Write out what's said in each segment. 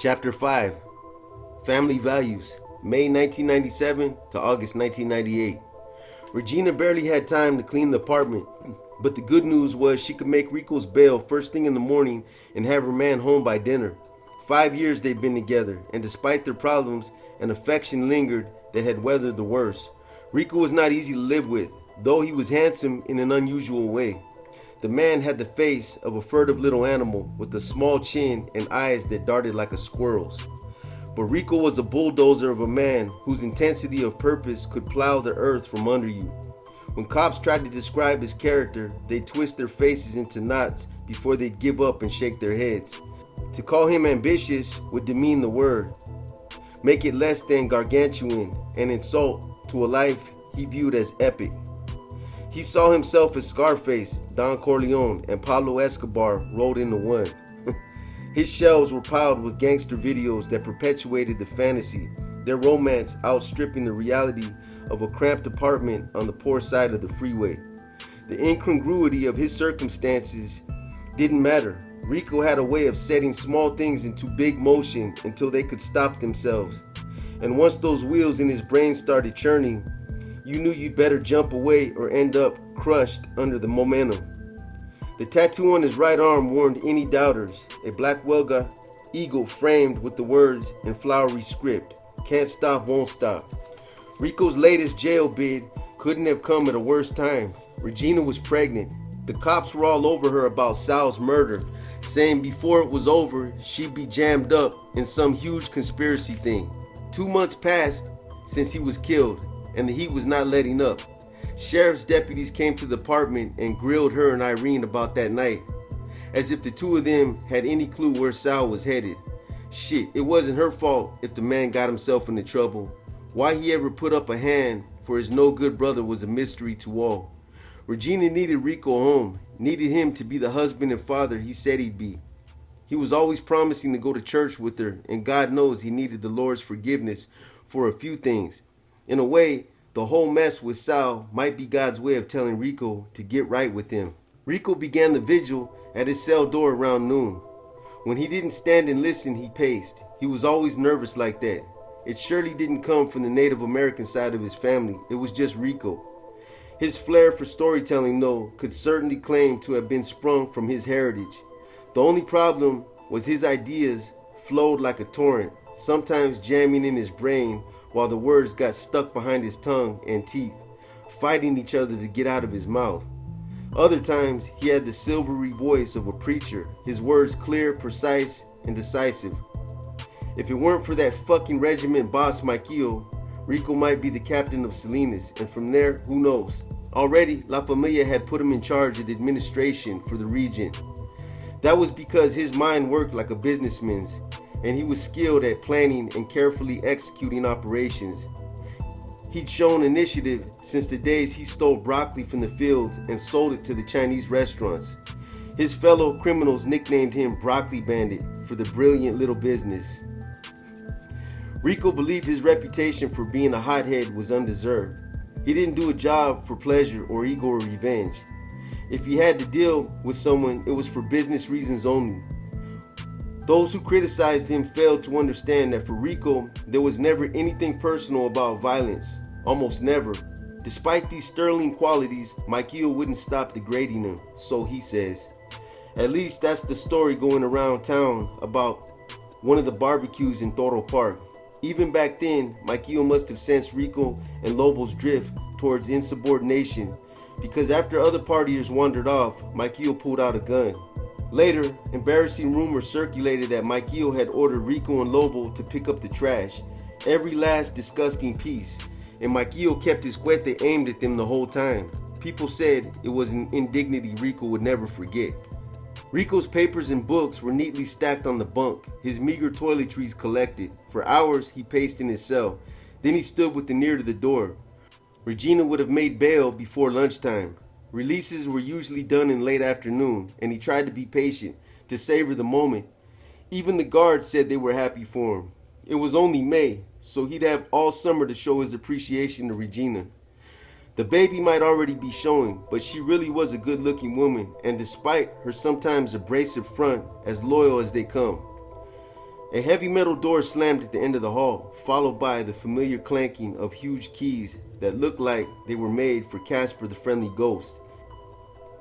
Chapter 5 Family Values, May 1997 to August 1998. Regina barely had time to clean the apartment, but the good news was she could make Rico's bail first thing in the morning and have her man home by dinner. 5 years they'd been together, and despite their problems, an affection lingered that had weathered the worst. Rico was not easy to live with, though he was handsome in an unusual way. The man had the face of a furtive little animal with a small chin and eyes that darted like a squirrel's. But Rico was a bulldozer of a man whose intensity of purpose could plow the earth from under you. When cops tried to describe his character, they'd twist their faces into knots before they'd give up and shake their heads. To call him ambitious would demean the word, make it less than gargantuan, and insult to a life he viewed as epic. He saw himself as Scarface, Don Corleone, and Pablo Escobar rolled into one. His shelves were piled with gangster videos that perpetuated the fantasy, their romance outstripping the reality of a cramped apartment on the poor side of the freeway. The incongruity of his circumstances didn't matter. Rico had a way of setting small things into big motion until they could stop themselves. And once those wheels in his brain started churning, you knew you'd better jump away or end up crushed under the momentum. The tattoo on his right arm warned any doubters, a black Welga eagle framed with the words in flowery script, "Can't stop, won't stop." Rico's latest jail bid couldn't have come at a worse time. Regina was pregnant. The cops were all over her about Sal's murder, saying before it was over, she'd be jammed up in some huge conspiracy thing. 2 months passed since he was killed, and the heat was not letting up. Sheriff's deputies came to the apartment and grilled her and Irene about that night, as if the two of them had any clue where Sal was headed. Shit, it wasn't her fault if the man got himself into trouble. Why he ever put up a hand for his no-good brother was a mystery to all. Regina needed Rico home, needed him to be the husband and father he said he'd be. He was always promising to go to church with her, and God knows he needed the Lord's forgiveness for a few things. In a way, the whole mess with Sal might be God's way of telling Rico to get right with him. Rico began the vigil at his cell door around noon. When he didn't stand and listen, he paced. He was always nervous like that. It surely didn't come from the Native American side of his family. It was just Rico. His flair for storytelling, though, could certainly claim to have been sprung from his heritage. The only problem was his ideas flowed like a torrent, sometimes jamming in his brain while the words got stuck behind his tongue and teeth, fighting each other to get out of his mouth. Other times, he had the silvery voice of a preacher, his words clear, precise, and decisive. If it weren't for that fucking regiment boss Maikio, Rico might be the captain of Salinas, and from there, who knows? Already, La Familia had put him in charge of the administration for the region. That was because his mind worked like a businessman's, and he was skilled at planning and carefully executing operations. He'd shown initiative since the days he stole broccoli from the fields and sold it to the Chinese restaurants. His fellow criminals nicknamed him Broccoli Bandit for the brilliant little business. Rico believed his reputation for being a hothead was undeserved. He didn't do a job for pleasure or ego or revenge. If he had to deal with someone, it was for business reasons only. Those who criticized him failed to understand that for Rico, there was never anything personal about violence. Almost never. Despite these sterling qualities, Maikio wouldn't stop degrading him, so he says. At least that's the story going around town about one of the barbecues in Toro Park. Even back then, Maikio must have sensed Rico and Lobo's drift towards insubordination, because after other partiers wandered off, Maikio pulled out a gun. Later, embarrassing rumors circulated that Maikio had ordered Rico and Lobo to pick up the trash, every last disgusting piece, and Maikio kept his cuete aimed at them the whole time. People said it was an indignity Rico would never forget. Rico's papers and books were neatly stacked on the bunk, his meager toiletries collected. For hours, he paced in his cell. Then he stood with an ear to the door. Regina would have made bail before lunchtime. Releases were usually done in late afternoon, and he tried to be patient, to savor the moment. Even the guards said they were happy for him. It was only May, so he'd have all summer to show his appreciation to Regina. The baby might already be showing, but she really was a good-looking woman, and despite her sometimes abrasive front, as loyal as they come. A heavy metal door slammed at the end of the hall, followed by the familiar clanking of huge keys that looked like they were made for Casper the Friendly Ghost.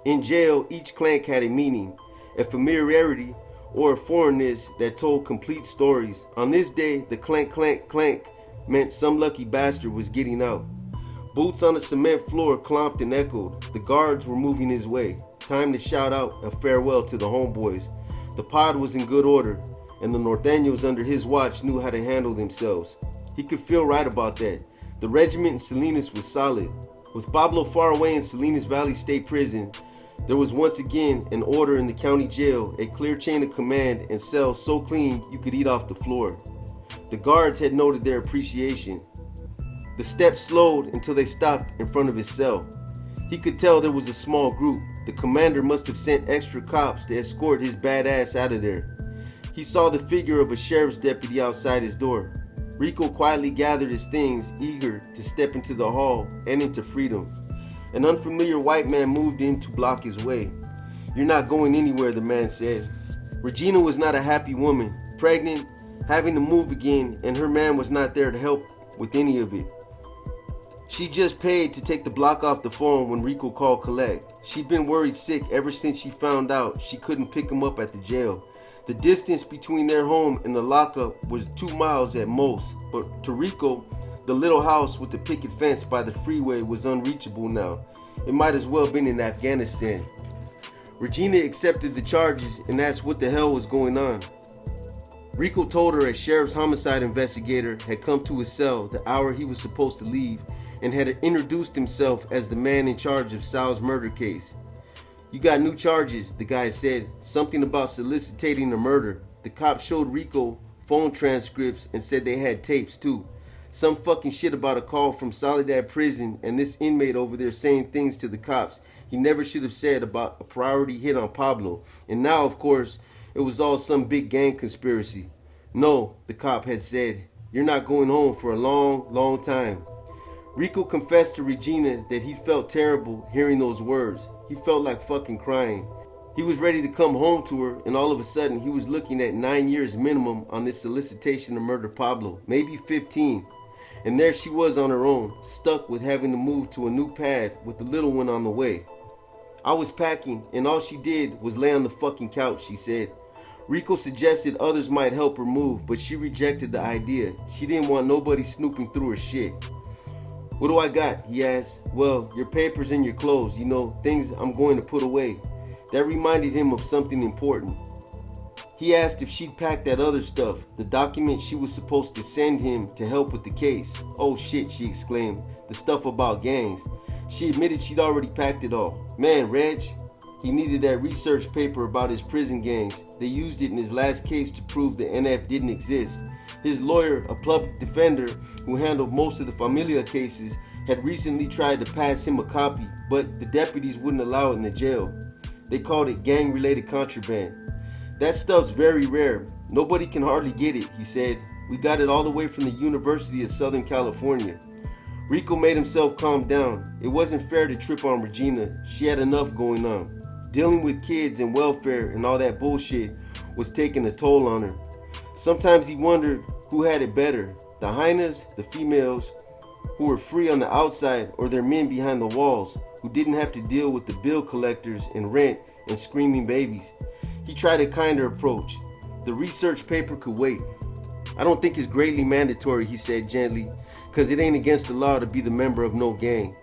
In jail, each clank had a meaning, a familiarity, or a foreignness that told complete stories. On this day, the clank, clank, clank meant some lucky bastard was getting out. Boots on the cement floor clomped and echoed. The guards were moving his way. Time to shout out a farewell to the homeboys. The pod was in good order, and the norteños under his watch knew how to handle themselves. He could feel right about that. The regiment in Salinas was solid. With Pablo far away in Salinas Valley State Prison, there was once again an order in the county jail, a clear chain of command and cells so clean you could eat off the floor. The guards had noted their appreciation. The steps slowed until they stopped in front of his cell. He could tell there was a small group. The commander must have sent extra cops to escort his badass out of there. He saw the figure of a sheriff's deputy outside his door. Rico quietly gathered his things, eager to step into the hall and into freedom. An unfamiliar white man moved in to block his way. "You're not going anywhere," the man said. Regina was not a happy woman, pregnant, having to move again, and her man was not there to help with any of it. She just paid to take the block off the phone when Rico called collect. She'd been worried sick ever since she found out she couldn't pick him up at the jail. The distance between their home and the lockup was 2 miles at most, but to Rico, the little house with the picket fence by the freeway was unreachable now. It might as well have been in Afghanistan. Regina accepted the charges and asked what the hell was going on. Rico told her a sheriff's homicide investigator had come to his cell the hour he was supposed to leave and had introduced himself as the man in charge of Sal's murder case. "You got new charges," the guy said, something about soliciting a murder. The cop showed Rico phone transcripts and said they had tapes too. Some fucking shit about a call from Soledad prison and this inmate over there saying things to the cops he never should have said about a priority hit on Pablo. And now, of course, it was all some big gang conspiracy. "No," the cop had said, "you're not going home for a long, long time." Rico confessed to Regina that he felt terrible hearing those words. He felt like fucking crying. He was ready to come home to her, and all of a sudden he was looking at 9 years minimum on this solicitation to murder Pablo, maybe 15. And there she was on her own, stuck with having to move to a new pad with the little one on the way. "I was packing, and all she did was lay on the fucking couch," she said. Rico suggested others might help her move, but she rejected the idea. She didn't want nobody snooping through her shit. "What do I got?" he asked. "Well, your papers and your clothes, things I'm going to put away." That reminded him of something important. He asked if she'd packed that other stuff, the document she was supposed to send him to help with the case. "Oh shit," she exclaimed, "the stuff about gangs." She admitted she'd already packed it all. "Man, Reg, he needed that research paper about his prison gangs. They used it in his last case to prove the NF didn't exist. His lawyer, a public defender who handled most of the Familia cases, had recently tried to pass him a copy, but the deputies wouldn't allow it in the jail. They called it gang-related contraband. That stuff's very rare. Nobody can hardly get it," he said. "We got it all the way from the University of Southern California." Rico made himself calm down. It wasn't fair to trip on Regina. She had enough going on. Dealing with kids and welfare and all that bullshit was taking a toll on her. Sometimes he wondered who had it better, the hyenas, the females, who were free on the outside, or their men behind the walls, who didn't have to deal with the bill collectors and rent and screaming babies. He tried a kinder approach. "The research paper could wait. I don't think it's greatly mandatory," he said gently, "because it ain't against the law to be the member of no gang."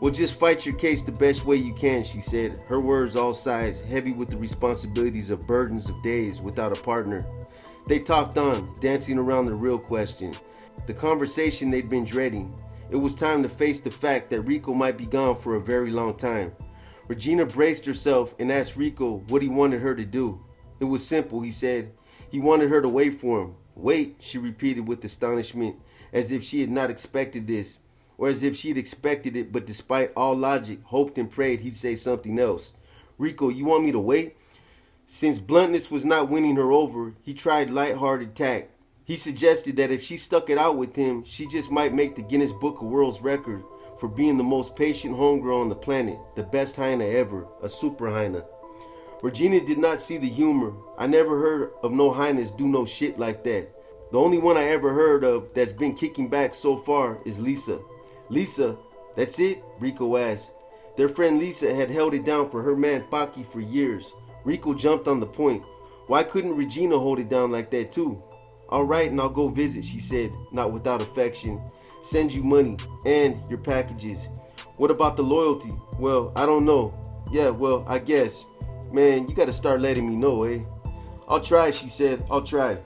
"Well, just fight your case the best way you can," she said, her words all sighs, heavy with the responsibilities of burdens of days without a partner. They talked on, dancing around the real question, the conversation they'd been dreading. It was time to face the fact that Rico might be gone for a very long time. Regina braced herself and asked Rico what he wanted her to do. It was simple, he said. He wanted her to wait for him. "Wait," she repeated with astonishment, as if she had not expected this, or as if she'd expected it but despite all logic, hoped and prayed he'd say something else. "Rico, you want me to wait?" Since bluntness was not winning her over, he tried light-hearted tact. He suggested that if she stuck it out with him, she just might make the Guinness Book of World Records for being the most patient homegirl on the planet, the best hyena ever, a super hyena. Regina did not see the humor. I never heard of no highness do no shit like that. The only one I ever heard of that's been kicking back so far is Lisa. Lisa, that's it? Rico asked. Their friend Lisa had held it down for her man Paki for years. Rico jumped on the point. Why couldn't Regina hold it down like that too? Alright, and I'll go visit, she said, not without affection. Send you money and your packages. What about the loyalty? Well, I don't know. Yeah, well, I guess. Man, you gotta start letting me know, eh? I'll try, she said. I'll try.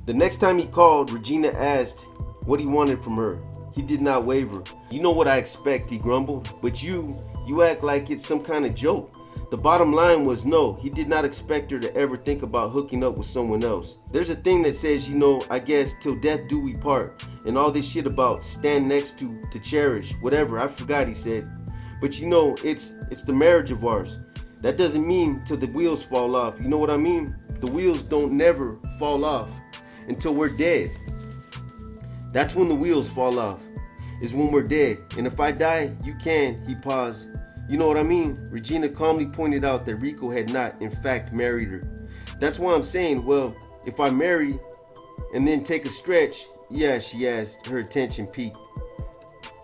The next time he called, Regina asked what he wanted from her. He did not waver. You know what I expect, he grumbled. But you act like it's some kind of joke. The bottom line was no, he did not expect her to ever think about hooking up with someone else. There's a thing that says, I guess till death do we part. And all this shit about stand next to cherish, whatever, I forgot, he said. But it's the marriage of ours. That doesn't mean till the wheels fall off. You know what I mean? The wheels don't never fall off until we're dead. That's when the wheels fall off, is when we're dead. And if I die, you can, he paused. You know what I mean? Regina calmly pointed out that Rico had not, in fact, married her. That's why I'm saying, well, if I marry and then take a stretch, yeah, she asked, her attention peaked.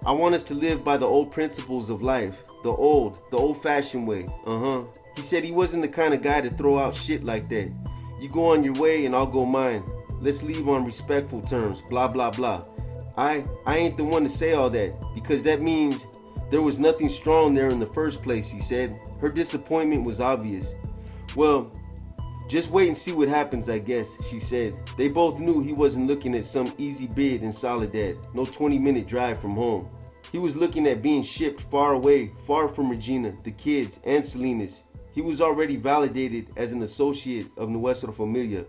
I want us to live by the old principles of life, the old-fashioned way. He said he wasn't the kind of guy to throw out shit like that. You go on your way and I'll go mine. Let's leave on respectful terms, blah, blah, blah. I ain't the one to say all that, because that means there was nothing strong there in the first place, he said. Her disappointment was obvious. Well, just wait and see what happens, I guess, she said. They both knew he wasn't looking at some easy bid in Soledad, no 20-minute drive from home. He was looking at being shipped far away, far from Regina, the kids, and Salinas. He was already validated as an associate of Nuestra Familia,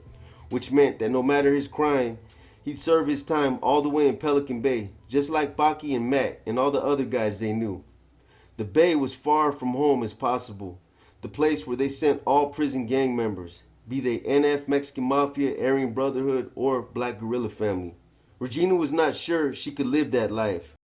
which meant that no matter his crime, he'd serve his time all the way in Pelican Bay, just like Paki and Matt and all the other guys they knew. The Bay was far from home as possible, the place where they sent all prison gang members, be they NF, Mexican Mafia, Aryan Brotherhood, or Black Guerrilla Family. Regina was not sure she could live that life.